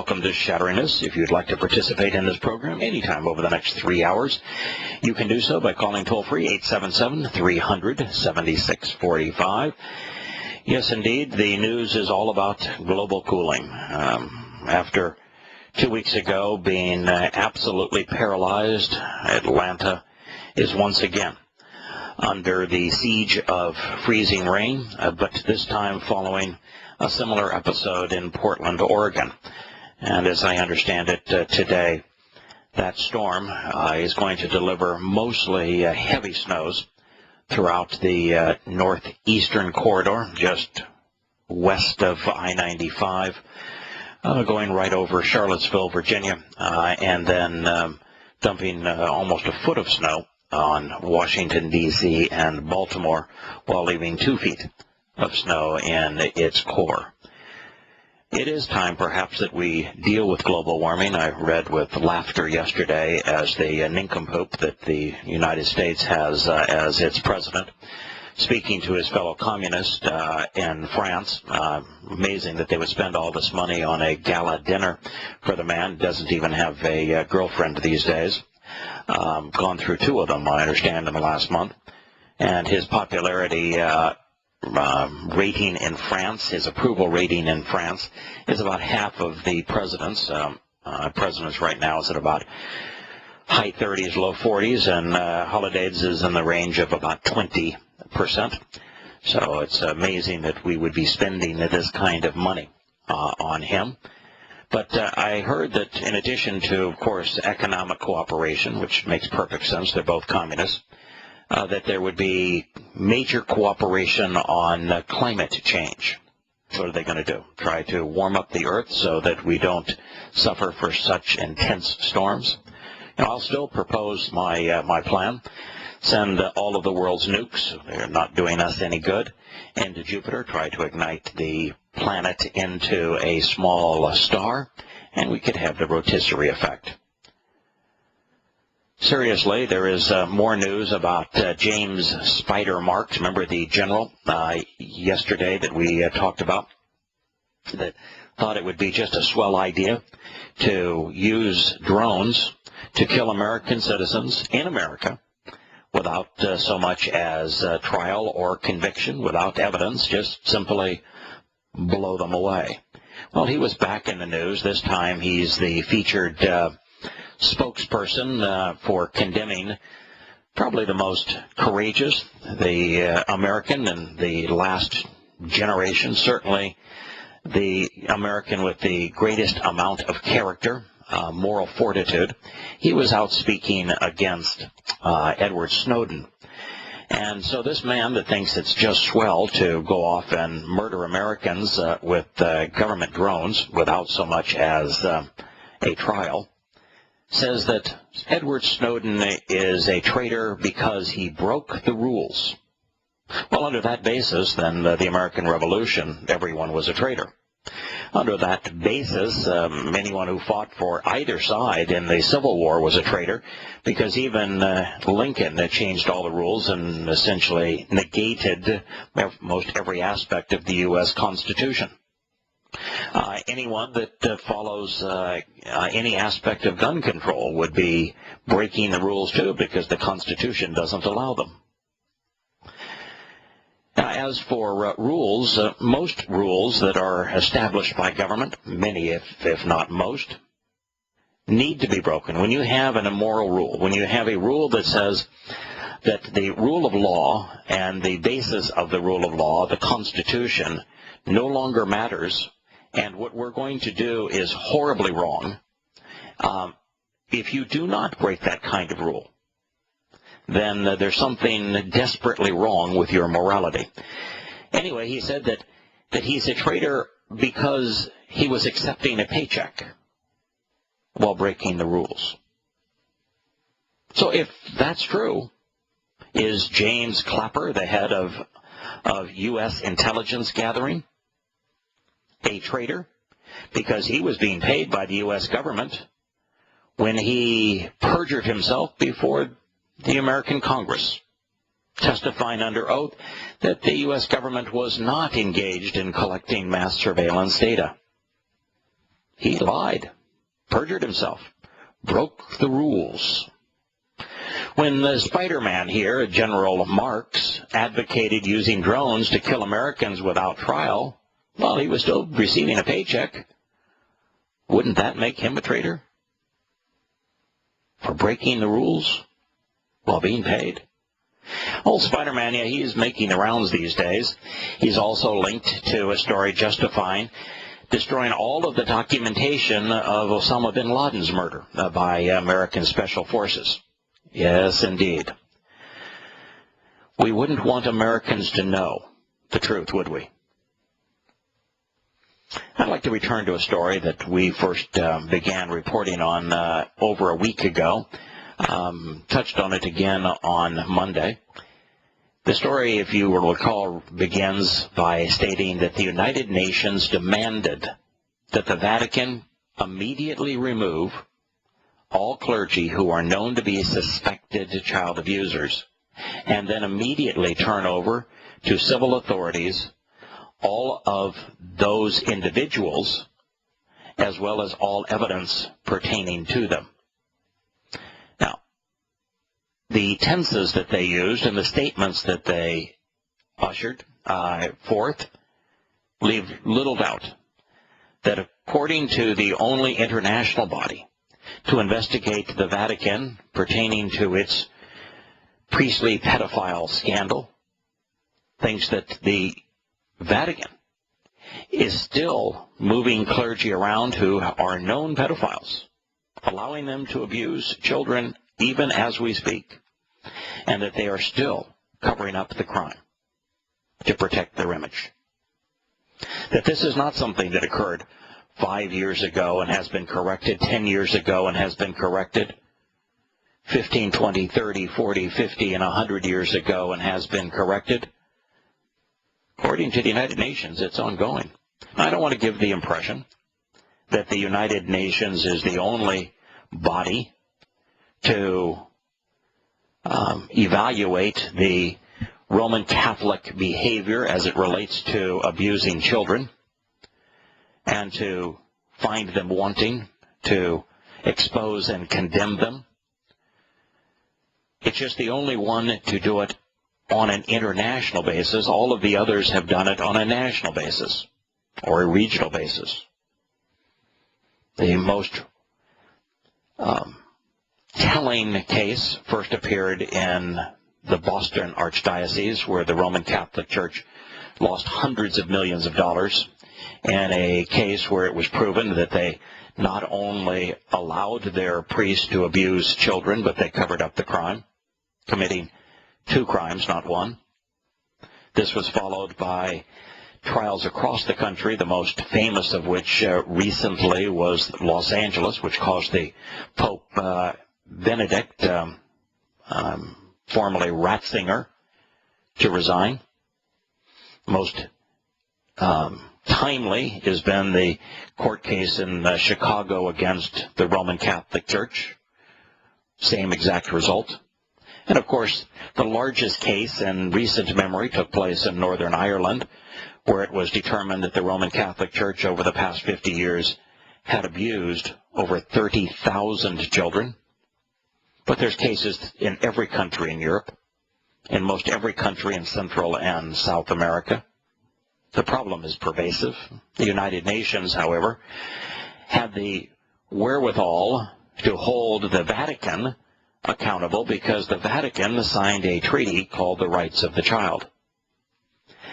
Welcome to Shattering Myths. If you'd like to participate in this program anytime over the next 3 hours, you can do so by calling toll-free 877-300-7645. Yes, indeed, the news is all about global cooling. After 2 weeks ago being absolutely paralyzed, Atlanta is once again under the siege of freezing rain, but this time following a similar episode in Portland, Oregon. And as I understand it today, that storm is going to deliver mostly heavy snows throughout the northeastern corridor, just west of I-95, going right over Charlottesville, Virginia, and then dumping almost a foot of snow on Washington, D.C. and Baltimore, while leaving 2 feet of snow in its core. It is time, perhaps, that we deal with global warming. I read with laughter yesterday as the nincompoop that the United States has as its president, speaking to his fellow communist in France. Amazing that they would spend all this money on a gala dinner for the man. Doesn't even have a girlfriend these days. Gone through 2 of them, I understand, in the last month. And his popularity rating in France, his approval rating in France, is about half of the president's. President's right now is at about high 30s, low 40s, and Holiday's is in the range of about 20%. So it's amazing that we would be spending this kind of money on him. But I heard that in addition to, of course, economic cooperation, which makes perfect sense, they're both communists, that there would be major cooperation on climate change. What are they going to do? Try to warm up the earth so that we don't suffer for such intense storms? And I'll still propose my plan. Send all of the world's nukes, they're not doing us any good, into Jupiter, try to ignite the planet into a small star, and we could have the rotisserie effect. Seriously, there is more news about James Spider Marks. Remember the general yesterday that we talked about that thought it would be just a swell idea to use drones to kill American citizens in America without so much as trial or conviction, without evidence, just simply blow them away. Well, he was back in the news. This time he's the featured spokesperson for condemning probably the most courageous, the American in the last generation, certainly the American with the greatest amount of character, moral fortitude. He was out speaking against Edward Snowden. And so this man that thinks it's just swell to go off and murder Americans with government drones without so much as a trial, says that Edward Snowden is a traitor because he broke the rules. Well, under that basis, then the American Revolution, everyone was a traitor. Under that basis, anyone who fought for either side in the Civil War was a traitor, because even Lincoln changed all the rules and essentially negated most every aspect of the U.S. Constitution. Anyone that follows any aspect of gun control would be breaking the rules too, because the Constitution doesn't allow them. As for rules, most rules that are established by government, many if not most, need to be broken. When you have an immoral rule, when you have a rule that says that the rule of law and the basis of the rule of law, the Constitution, no longer matters, and what we're going to do is horribly wrong, if you do not break that kind of rule, then there's something desperately wrong with your morality. Anyway, he said that he's a traitor because he was accepting a paycheck while breaking the rules. So if that's true, is James Clapper, the head of U.S. intelligence gathering, a traitor because he was being paid by the U.S. government when he perjured himself before the American Congress, testifying under oath that the U.S. government was not engaged in collecting mass surveillance data? He lied, perjured himself, broke the rules. When the Spider-Man here, General Marks, advocated using drones to kill Americans without trial, well, he was still receiving a paycheck. Wouldn't that make him a traitor? For breaking the rules while being paid? Old Spider-Man, yeah, he's making the rounds these days. He's also linked to a story justifying destroying all of the documentation of Osama bin Laden's murder by American Special Forces. Yes, indeed. We wouldn't want Americans to know the truth, would we? I'd like to return to a story that we first began reporting on over a week ago. Touched on it again on Monday. The story, if you will recall, begins by stating that the United Nations demanded that the Vatican immediately remove all clergy who are known to be suspected child abusers, and then immediately turn over to civil authorities all of those individuals, as well as all evidence pertaining to them. Now, the tenses that they used and the statements that they ushered forth leave little doubt that according to the only international body to investigate the Vatican pertaining to its priestly pedophile scandal, thinks that the Vatican is still moving clergy around who are known pedophiles, allowing them to abuse children even as we speak, and that they are still covering up the crime to protect their image. That this is not something that occurred 5 years ago and has been corrected, 10 years ago and has been corrected, 15, 20, 30, 40, 50, and 100 years ago and has been corrected. According to the United Nations, it's ongoing. I don't want to give the impression that the United Nations is the only body to evaluate the Roman Catholic behavior as it relates to abusing children and to find them wanting to expose and condemn them. It's just the only one to do it on an international basis. All of the others have done it on a national basis or a regional basis. The most telling case first appeared in the Boston Archdiocese, where the Roman Catholic Church lost hundreds of millions of dollars in a case where it was proven that they not only allowed their priests to abuse children, but they covered up the crime, committing 2 crimes, not 1. This was followed by trials across the country, the most famous of which recently was Los Angeles, which caused the Pope Benedict, formerly Ratzinger, to resign. Most timely has been the court case in Chicago against the Roman Catholic Church. Same exact result. And of course, the largest case in recent memory took place in Northern Ireland, where it was determined that the Roman Catholic Church over the past 50 years had abused over 30,000 children. But there's cases in every country in Europe, in most every country in Central and South America. The problem is pervasive. The United Nations, however, had the wherewithal to hold the Vatican accountable because the Vatican signed a treaty called the Rights of the Child.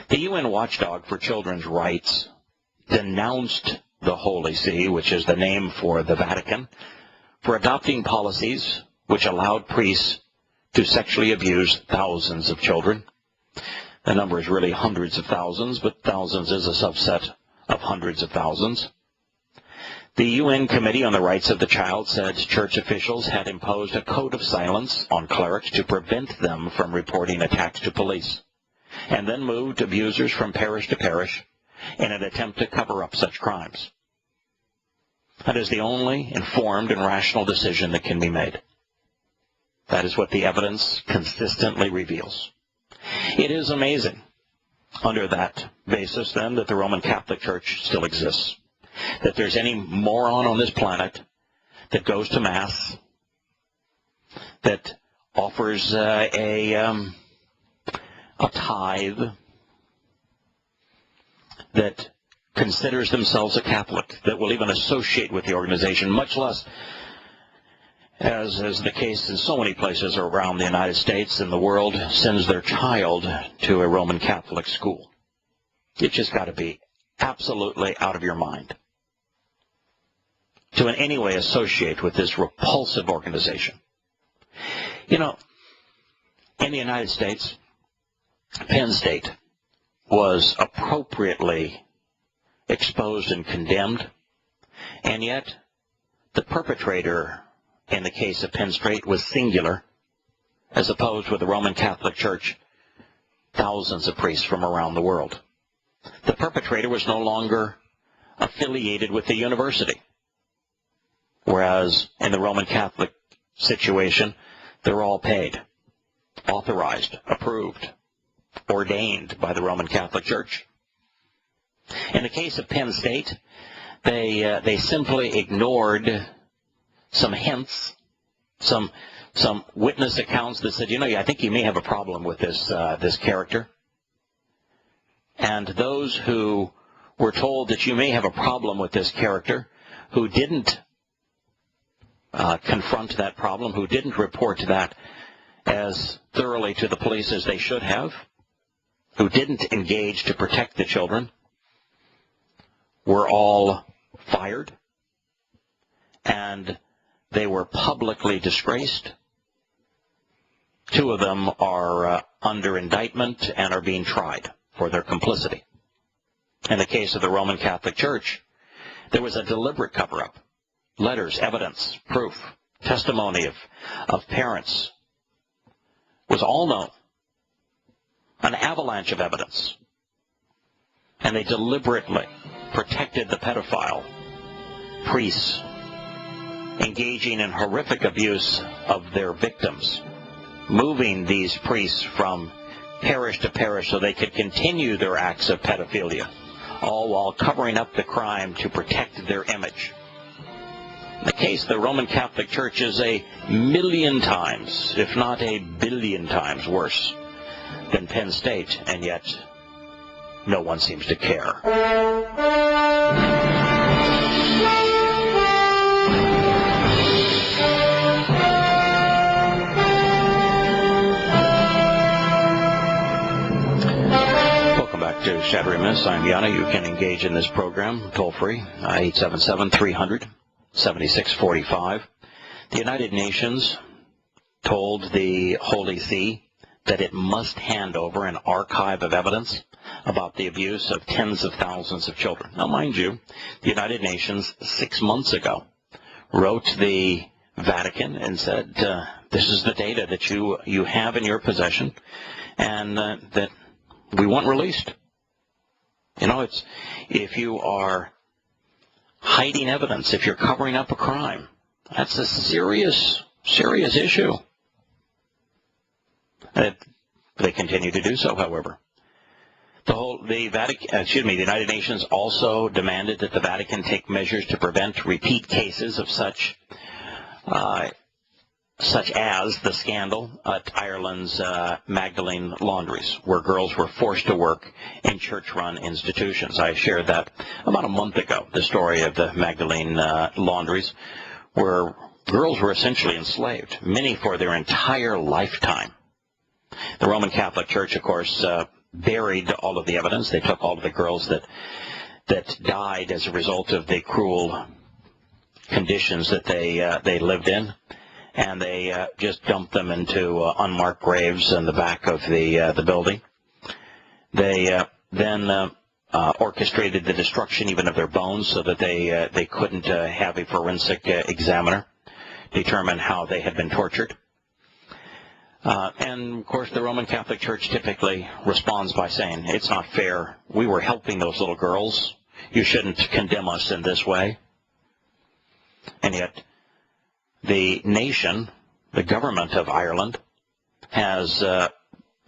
The UN watchdog for children's rights denounced the Holy See, which is the name for the Vatican, for adopting policies which allowed priests to sexually abuse thousands of children. The number is really hundreds of thousands, but thousands is a subset of hundreds of thousands. The UN Committee on the Rights of the Child said church officials had imposed a code of silence on clerics to prevent them from reporting attacks to police, and then moved abusers from parish to parish in an attempt to cover up such crimes. That is the only informed and rational decision that can be made. That is what the evidence consistently reveals. It is amazing, under that basis, then, that the Roman Catholic Church still exists. that there's any moron on this planet that goes to Mass, that offers a tithe, that considers themselves a Catholic, that will even associate with the organization, much less, as is the case in so many places around the United States and the world, sends their child to a Roman Catholic school. It's just got to be absolutely out of your mind to in any way associate with this repulsive organization. You know, in the United States, Penn State was appropriately exposed and condemned, and yet the perpetrator in the case of Penn State was singular, as opposed with the Roman Catholic Church, thousands of priests from around the world. The perpetrator was no longer affiliated with the university, whereas in the Roman Catholic situation, they're all paid, authorized, approved, ordained by the Roman Catholic Church. In the case of Penn State, they simply ignored some hints, some witness accounts that said, I think you may have a problem with this character. And those who were told that you may have a problem with this character, who didn't confront that problem, who didn't report that as thoroughly to the police as they should have, who didn't engage to protect the children, were all fired, and they were publicly disgraced. 2 of them are under indictment and are being tried for their complicity. In the case of the Roman Catholic Church, there was a deliberate cover-up. Letters, evidence, proof, testimony of parents was all known. An avalanche of evidence. And they deliberately protected the pedophile priests, engaging in horrific abuse of their victims, moving these priests from parish to parish so they could continue their acts of pedophilia, all while covering up the crime to protect their image. In the case of the Roman Catholic Church is a million times, if not a billion times worse than Penn State, and yet no one seems to care. Welcome back to Shattering Myths. I'm Yana. You can engage in this program toll-free, 877-300-7645. The United Nations told the Holy See that it must hand over an archive of evidence about the abuse of tens of thousands of children. Now, mind you, the United Nations 6 months ago wrote the Vatican and said, this is the data that you have in your possession, and that we want released. It's if you are hiding evidence, if you're covering up a crime, that's a serious issue. They continue to do so, however. The United Nations also demanded that the Vatican take measures to prevent repeat cases of such as the scandal at Ireland's Magdalene laundries, where girls were forced to work in church-run institutions. I shared that about a month ago, the story of the Magdalene laundries, where girls were essentially enslaved, many for their entire lifetime. The Roman Catholic Church, of course, buried all of the evidence. They took all of the girls that died as a result of the cruel conditions that they lived in, and they just dumped them into unmarked graves in the back of the building. They then orchestrated the destruction even of their bones so that they couldn't have a forensic examiner determine how they had been tortured. And, of course, the Roman Catholic Church typically responds by saying, it's not fair. We were helping those little girls. You shouldn't condemn us in this way. And yet, the nation, the government of Ireland, has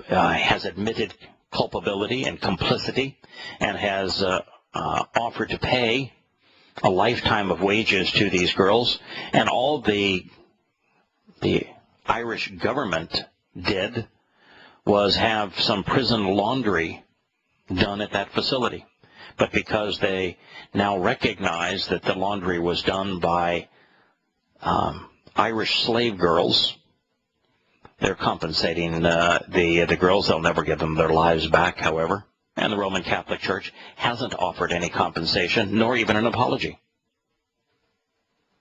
admitted culpability and complicity and has offered to pay a lifetime of wages to these girls, and all the Irish government did was have some prison laundry done at that facility. But because they now recognize that the laundry was done by Irish slave girls, they're compensating the girls. They'll never give them their lives back, however. And the Roman Catholic Church hasn't offered any compensation, nor even an apology.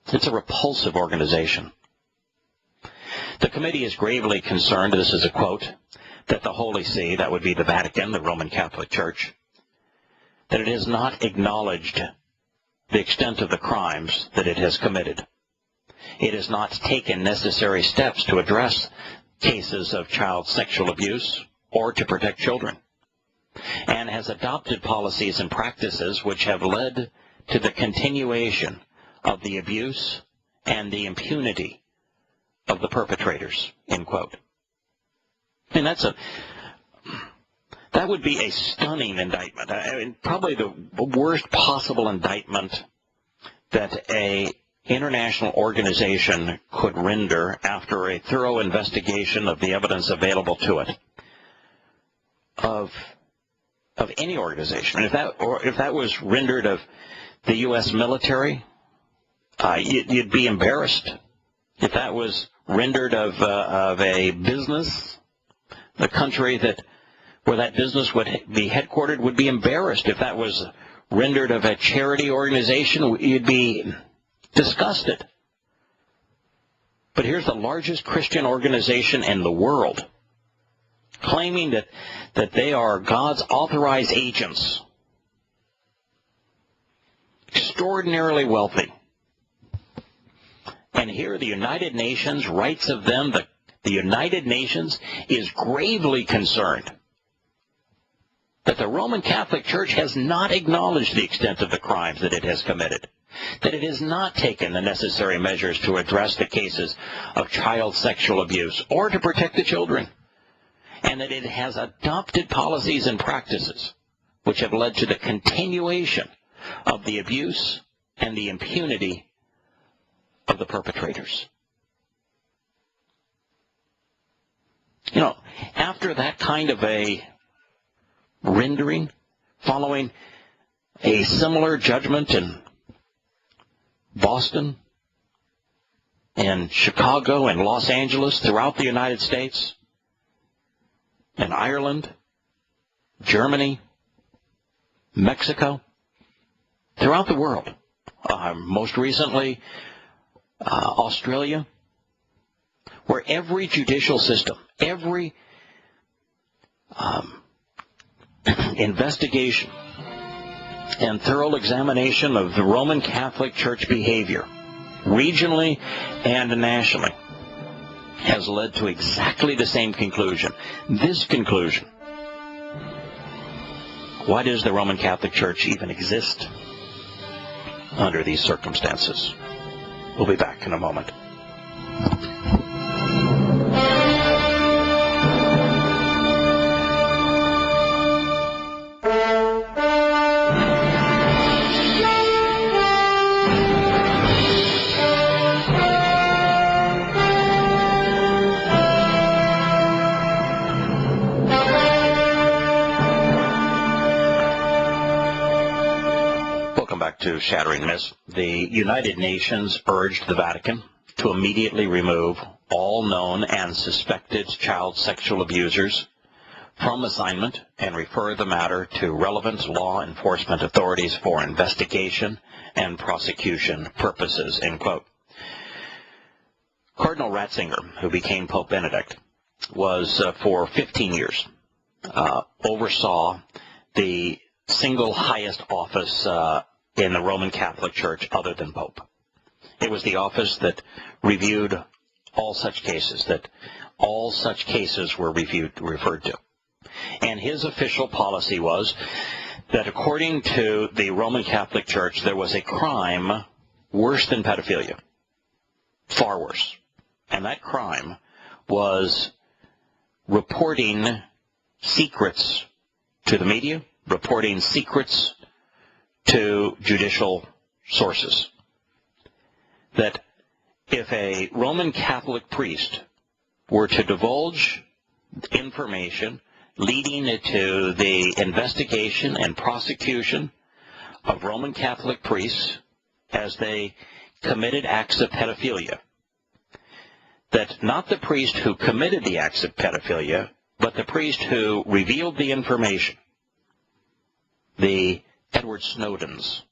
It's a repulsive organization. The committee is gravely concerned, this is a quote, that the Holy See, that would be the Vatican, the Roman Catholic Church, that it has not acknowledged the extent of the crimes that it has committed. It has not taken necessary steps to address cases of child sexual abuse or to protect children, and has adopted policies and practices which have led to the continuation of the abuse and the impunity of the perpetrators, end quote. And that would be a stunning indictment. I mean, probably the worst possible indictment that a international organization could render after a thorough investigation of the evidence available to it of any organization. And if that was rendered of the U.S. military, you'd be embarrassed. If that was rendered of a business, the country where that business would be headquartered would be embarrassed. If that was rendered of a charity organization, you'd be disgusted. But here's the largest Christian organization in the world claiming that they are God's authorized agents, extraordinarily wealthy. And here the United Nations writes of them, the United Nations is gravely concerned that the Roman Catholic Church has not acknowledged the extent of the crimes that it has committed, that it has not taken the necessary measures to address the cases of child sexual abuse or to protect the children, and that it has adopted policies and practices which have led to the continuation of the abuse and the impunity of the perpetrators. You know, after that kind of a rendering, following a similar judgment in Boston and Chicago and Los Angeles, throughout the United States, and Ireland, Germany, Mexico, throughout the world, most recently Australia, where every judicial system, every investigation and thorough examination of the Roman Catholic Church behavior, regionally and nationally, has led to exactly the same conclusion. This conclusion: why does the Roman Catholic Church even exist under these circumstances? We'll be back in a moment. To Shattering Myths. The United Nations urged the Vatican to immediately remove all known and suspected child sexual abusers from assignment and refer the matter to relevant law enforcement authorities for investigation and prosecution purposes, end quote. Cardinal Ratzinger, who became Pope Benedict, was for 15 years oversaw the single highest office in the Roman Catholic Church other than Pope. It was the office that reviewed all such cases, that all such cases were referred to. And his official policy was that according to the Roman Catholic Church, there was a crime worse than pedophilia, far worse. And that crime was reporting secrets to the media, reporting secrets to judicial sources that if a Roman Catholic priest were to divulge information leading to the investigation and prosecution of Roman Catholic priests as they committed acts of pedophilia, that not the priest who committed the acts of pedophilia, but the priest who revealed the information, the Edward Snowdens,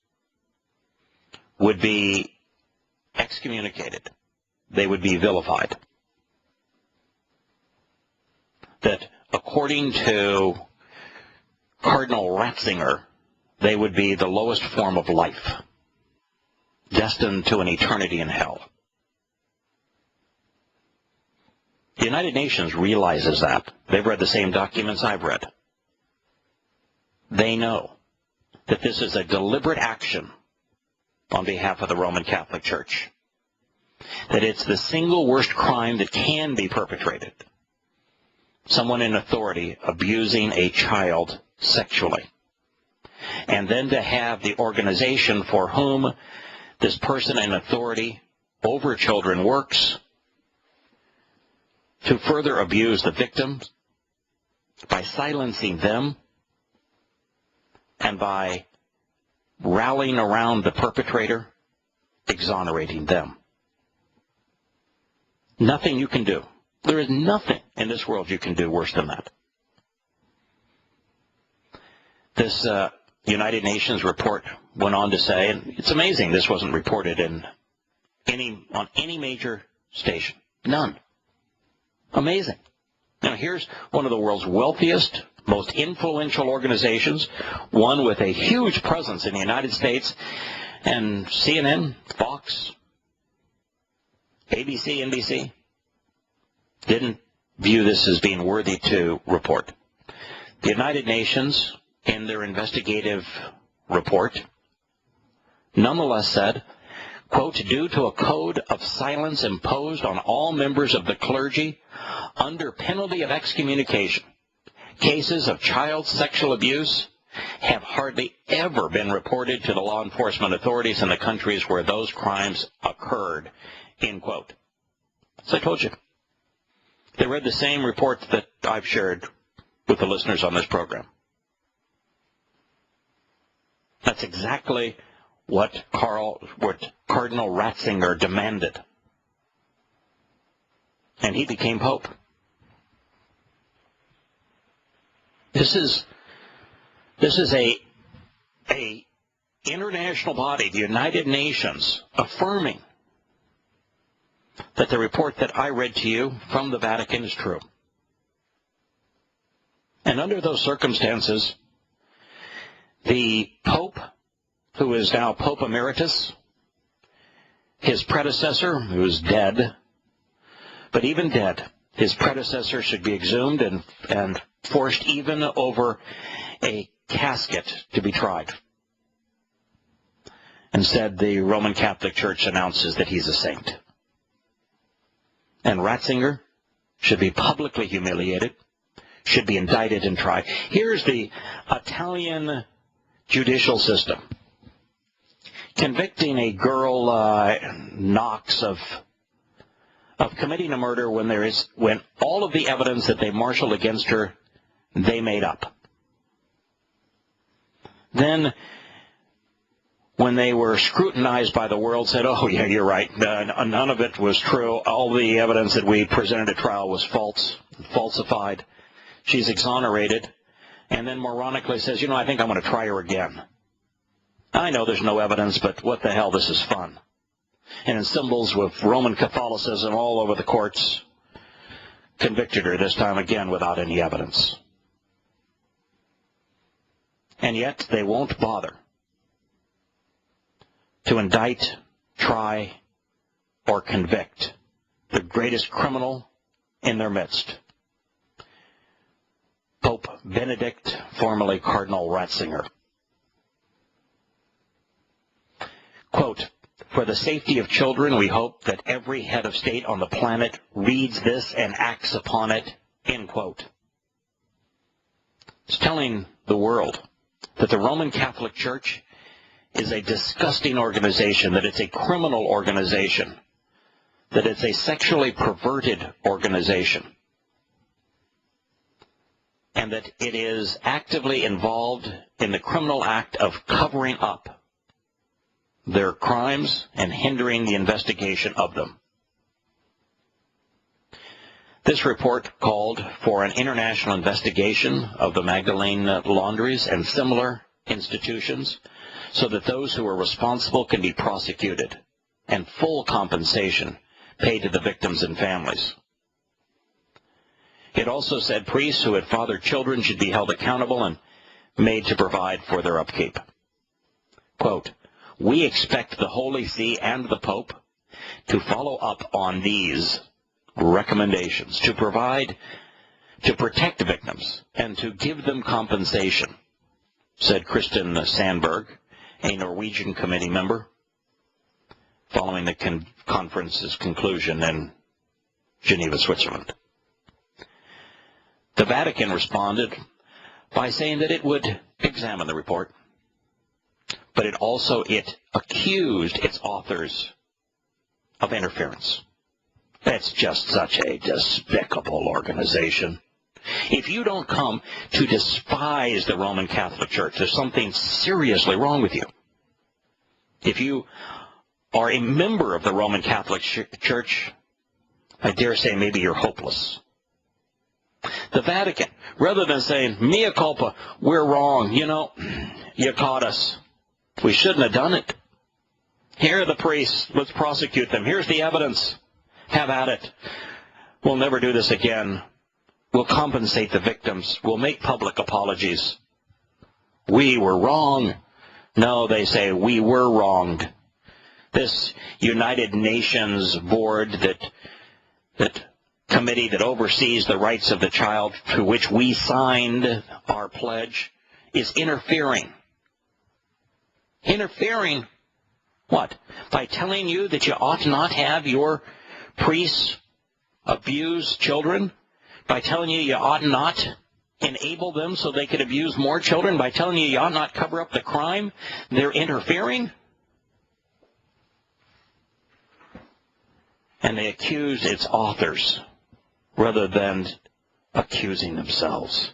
would be excommunicated. They would be vilified. That according to Cardinal Ratzinger, they would be the lowest form of life, destined to an eternity in hell. The United Nations realizes that. They've read the same documents I've read. They know that this is a deliberate action on behalf of the Roman Catholic Church, that it's the single worst crime that can be perpetrated. Someone in authority abusing a child sexually. And then to have the organization for whom this person in authority over children works to further abuse the victims by silencing them and by rallying around the perpetrator, exonerating them. Nothing you can do. There is nothing in this world you can do worse than that. This United Nations report went on to say, and it's amazing this wasn't reported on any major station. None. Amazing. Now here's one of the world's wealthiest, most influential organizations, one with a huge presence in the United States, and CNN, Fox, ABC, NBC, didn't view this as being worthy to report. The United Nations, in their investigative report, nonetheless said, quote, due to a code of silence imposed on all members of the clergy under penalty of excommunication, cases of child sexual abuse have hardly ever been reported to the law enforcement authorities in the countries where those crimes occurred, end quote. So I told you. They read the same report that I've shared with the listeners on this program. That's exactly what Cardinal Ratzinger demanded. And he became Pope. This is a international body, the United Nations, affirming that the report that I read to you from the Vatican is true. And under those circumstances, the Pope, who is now Pope Emeritus, his predecessor, who is dead, but even dead, his predecessor should be exhumed and forced even over a casket to be tried. Instead, the Roman Catholic Church announces that he's a saint. And Ratzinger should be publicly humiliated, should be indicted and tried. Here's the Italian judicial system. Convicting a girl, Knox, of committing a murder when all of the evidence that they marshaled against her, they made up. Then, when they were scrutinized by the world, said, oh, yeah, you're right. None of it was true. All the evidence that we presented at trial was falsified. She's exonerated. And then moronically says, I think I'm going to try her again. I know there's no evidence, but what the hell, this is fun. And in symbols with Roman Catholicism all over the courts, convicted her this time again without any evidence. And yet they won't bother to indict, try, or convict the greatest criminal in their midst, Pope Benedict, formerly Cardinal Ratzinger. Quote, for the safety of children, we hope that every head of state on the planet reads this and acts upon it, end quote. It's telling the world that the Roman Catholic Church is a disgusting organization, that it's a criminal organization, that it's a sexually perverted organization, and that it is actively involved in the criminal act of covering up their crimes and hindering the investigation of them. This report called for an international investigation of the Magdalene laundries and similar institutions so that those who are responsible can be prosecuted and full compensation paid to the victims and families. It also said priests who had fathered children should be held accountable and made to provide for their upkeep. Quote, "We expect the Holy See and the Pope to follow up on these recommendations, to protect victims and to give them compensation," said Kristen Sandberg, a Norwegian committee member, following the conference's conclusion in Geneva, Switzerland. The Vatican responded by saying that it would examine the report, but it accused its authors of interference. That's just such a despicable organization. If you don't come to despise the Roman Catholic Church, there's something seriously wrong with you. If you are a member of the Roman Catholic Church, I dare say maybe you're hopeless. The Vatican, rather than saying, mea culpa, we're wrong, you caught us. We shouldn't have done it. Here are the priests. Let's prosecute them. Here's the evidence. Have at it. We'll never do this again. We'll compensate the victims. We'll make public apologies. We were wrong. No, they say, we were wronged. This United Nations board, that committee that oversees the rights of the child, to which we signed our pledge, is interfering. Interfering? What? By telling you that you ought not have your priests abuse children? By telling you ought not enable them so they could abuse more children? By telling you ought not cover up the crime? They're interfering? And they accuse its authors rather than accusing themselves.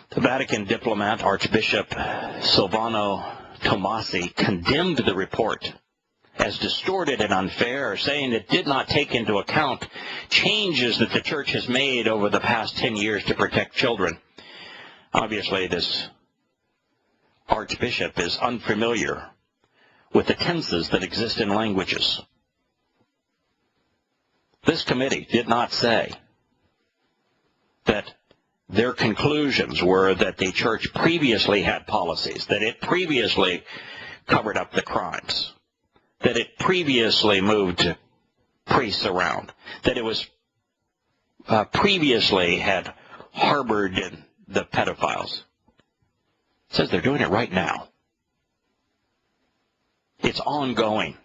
The Vatican diplomat, Archbishop Silvano Tomasi, condemned the report as distorted and unfair, saying it did not take into account changes that the Church has made over the past 10 years to protect children. Obviously, this Archbishop is unfamiliar with the tenses that exist in languages. This committee did not say that their conclusions were that the Church previously had policies, that it previously covered up the crimes, that it previously moved priests around, that it was previously had harbored the pedophiles. It says they're doing it right now. It's ongoing.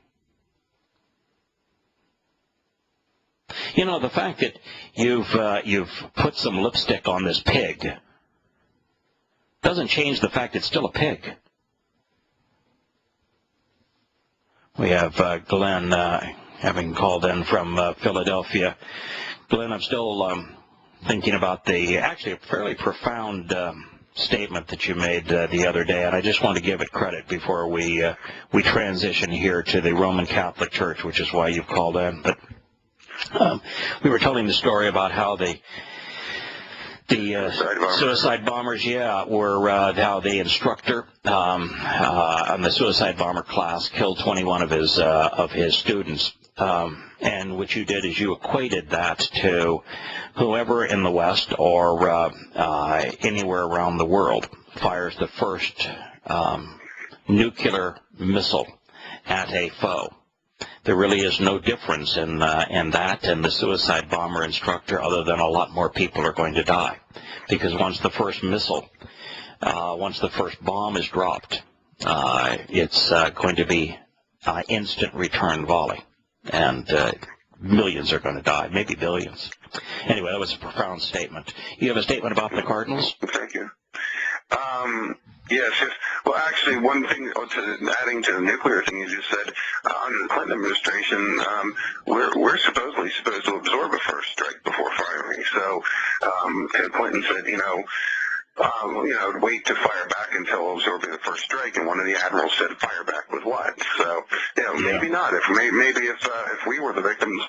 The fact that you've put some lipstick on this pig doesn't change the fact it's still a pig. We have Glenn having called in from Philadelphia. Glenn, I'm still thinking about actually a fairly profound statement that you made the other day, and I just want to give it credit before we transition here to the Roman Catholic Church, which is why you've called in. But we were telling the story about how the suicide bombers, were how the instructor on the suicide bomber class killed 21 of his students. And what you did is you equated that to whoever in the West or anywhere around the world fires the first nuclear missile at a foe. There really is no difference in that and the suicide bomber instructor, other than a lot more people are going to die. Because once the first bomb is dropped, it's going to be instant return volley. And millions are going to die, maybe billions. Anyway, that was a profound statement. You have a statement about the Cardinals? Thank you. Yes. Well, actually, one thing, adding to the nuclear thing you just said, under the Clinton administration, we're supposedly supposed to absorb a first strike before firing. So Clinton said, wait to fire back until absorbing the first strike, and one of the admirals said, fire back with what? So, maybe not. Maybe if we were the victims,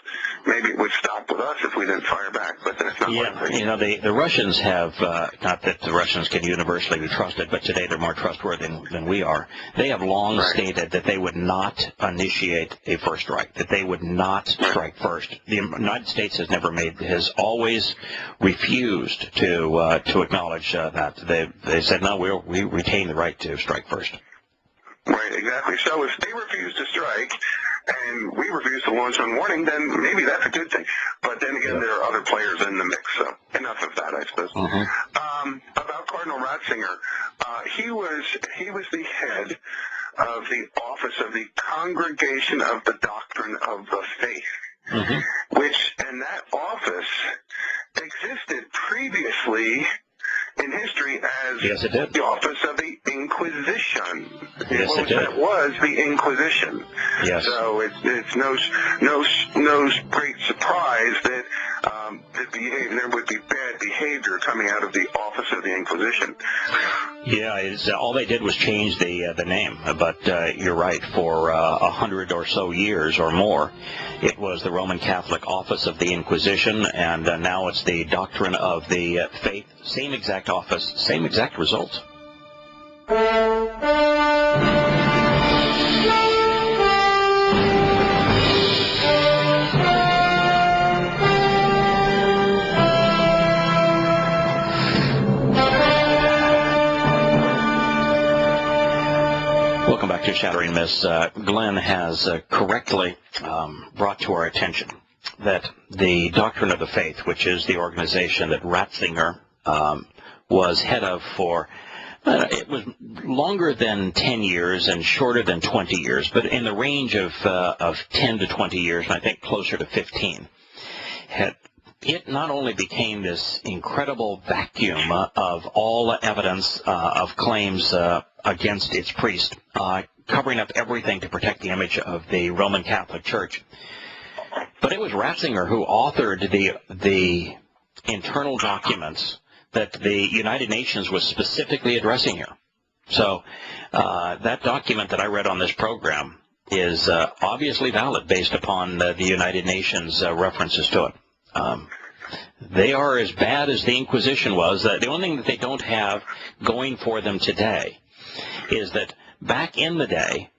maybe it would stop with us if we didn't fire back, but then it's not likely. The Russians have, not that the Russians can universally be trusted, but today they're more trustworthy than we are. They have long stated that they would not initiate a first strike, that they would not strike first. The United States has always refused to acknowledge that. They said, no, we retain the right to strike first. Right, exactly. So if they refuse to strike and we refuse to launch on warning, then maybe that's a good thing. But then again, there are other players in the mix, so enough of that, I suppose. About Cardinal Ratzinger, he was the head of the office of the Congregation of the Doctrine of the Faith, and that office existed previously in history as the office of the Inquisition. That was the Inquisition. Yes. So it's no great surprise that there would be bad behavior coming out of the office of the Inquisition. Yeah, all they did was change the name, but you're right. For 100 or so years or more, it was the Roman Catholic Office of the Inquisition, and now it's the Doctrine of the Faith. Same exact office, same exact results. Welcome back to Shattering Myths. Glenn has correctly brought to our attention that the Doctrine of the Faith, which is the organization that Ratzinger was head of for, it was longer than 10 years and shorter than 20 years, but in the range of 10 to 20 years, and I think closer to 15. It not only became this incredible vacuum of all evidence of claims against its priest, covering up everything to protect the image of the Roman Catholic Church, but it was Ratzinger who authored the internal documents that the United Nations was specifically addressing here. So that document that I read on this program is obviously valid based upon the United Nations references to it. They are as bad as the Inquisition was. The only thing that they don't have going for them today is that back in the day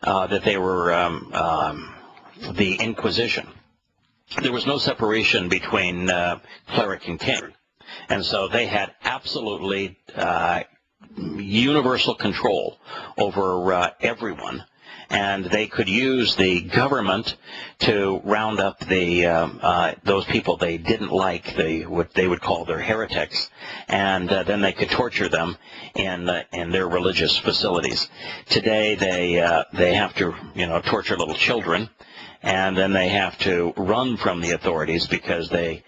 that they were the Inquisition, there was no separation between cleric and king. And so they had absolutely universal control over everyone. And they could use the government to round up those people they didn't like, what they would call their heretics, and then they could torture them in their religious facilities. Today they have to torture little children, and then they have to run from the authorities because they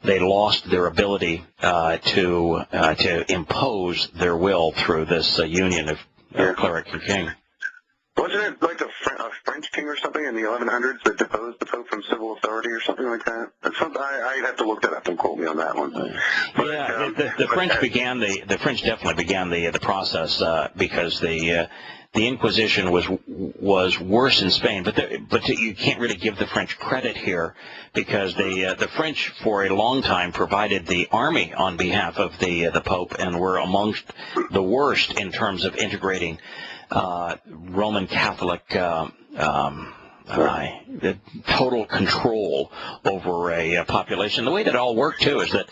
lost their ability to impose their will through this union of cleric and king. Wasn't it like a French king or something in the 1100s that deposed the Pope from civil authority or something like that? That's something I'd have to look that up and quote me on that one. But, the French began the French definitely began the process because the Inquisition was worse in Spain, but you can't really give the French credit here because the French for a long time provided the army on behalf of the Pope and were amongst the worst in terms of integrating Roman Catholic total control over a population. The way that all worked too is that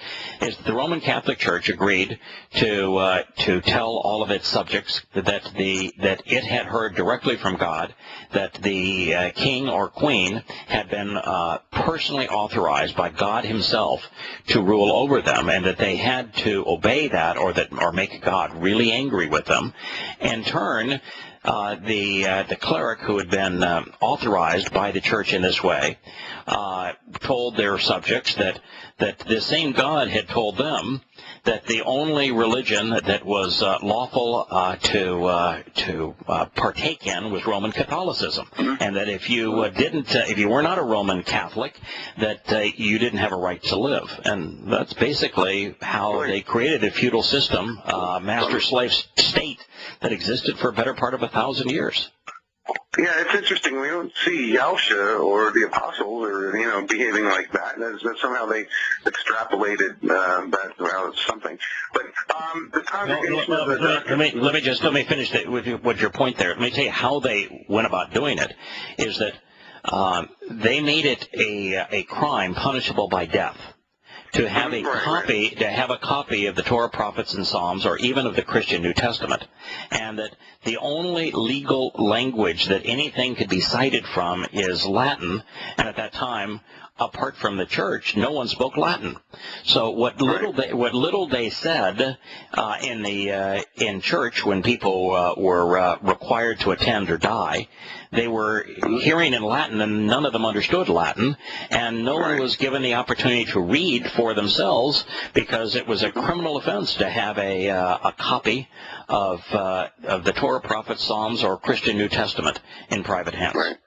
the Roman Catholic Church agreed to tell all of its subjects that it had heard directly from God that the king or queen had been personally authorized by God Himself to rule over them, and that they had to obey that or make God really angry with them. In turn, the cleric who had been authorized by the church in this way told their subjects that that the same God had told them that the only religion that was lawful to partake in was Roman Catholicism, and that if you if you were not a Roman Catholic, that you didn't have a right to live. And that's basically how they created a feudal system, master-slave state that existed for a better part of 1,000 years. Yeah, it's interesting. We don't see Yahowah or the apostles or, behaving like that. That somehow they extrapolated that out something. But the congregation of the let me finish with your point there. Let me tell you how they went about doing it. Is that they made it a crime punishable by death to have a copy of the Torah, prophets, and Psalms, or even of the Christian New Testament, and that the only legal language that anything could be cited from is Latin, and at that time, apart from the church, no one spoke Latin. So what little they said in church when people were required to attend or die, they were hearing in Latin, and none of them understood Latin, and no one was given the opportunity to read for themselves because it was a criminal offense to have a copy of the Torah, prophets, Psalms, or Christian New Testament in private hands. Right.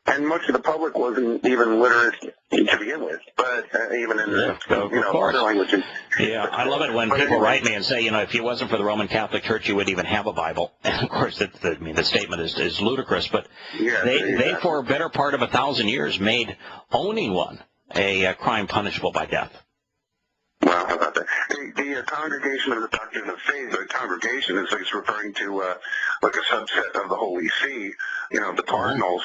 And much of the public wasn't even literate to begin with, but even in other languages. Yeah, I love it when people write me and say, if it wasn't for the Roman Catholic Church, you wouldn't even have a Bible. And of course, the statement is ludicrous, but they for a better part of 1,000 years made owning one a crime punishable by death. Wow, how about that? The congregation of the Doctrine of Faith, the congregation is referring to like a subset of the Holy See, the cardinals,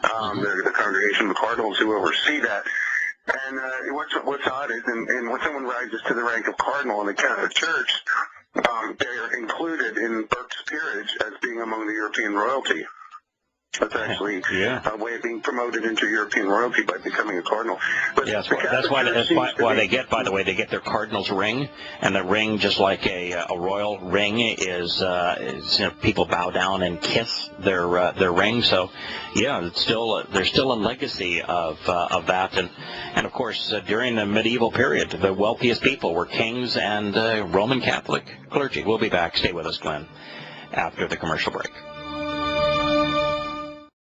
the congregation of the cardinals who oversee that. And what's odd is, and when someone rises to the rank of cardinal in the Catholic Church, they are included in Burke's peerage as being among the European royalty. That's actually a way of being promoted into European royalty by becoming a cardinal. But that's why they get, by the way, they get their cardinal's ring, and the ring, just like a royal ring, is people bow down and kiss their ring. So, there's still a legacy of that, and of course during the medieval period, the wealthiest people were kings and Roman Catholic clergy. We'll be back. Stay with us, Glenn, after the commercial break.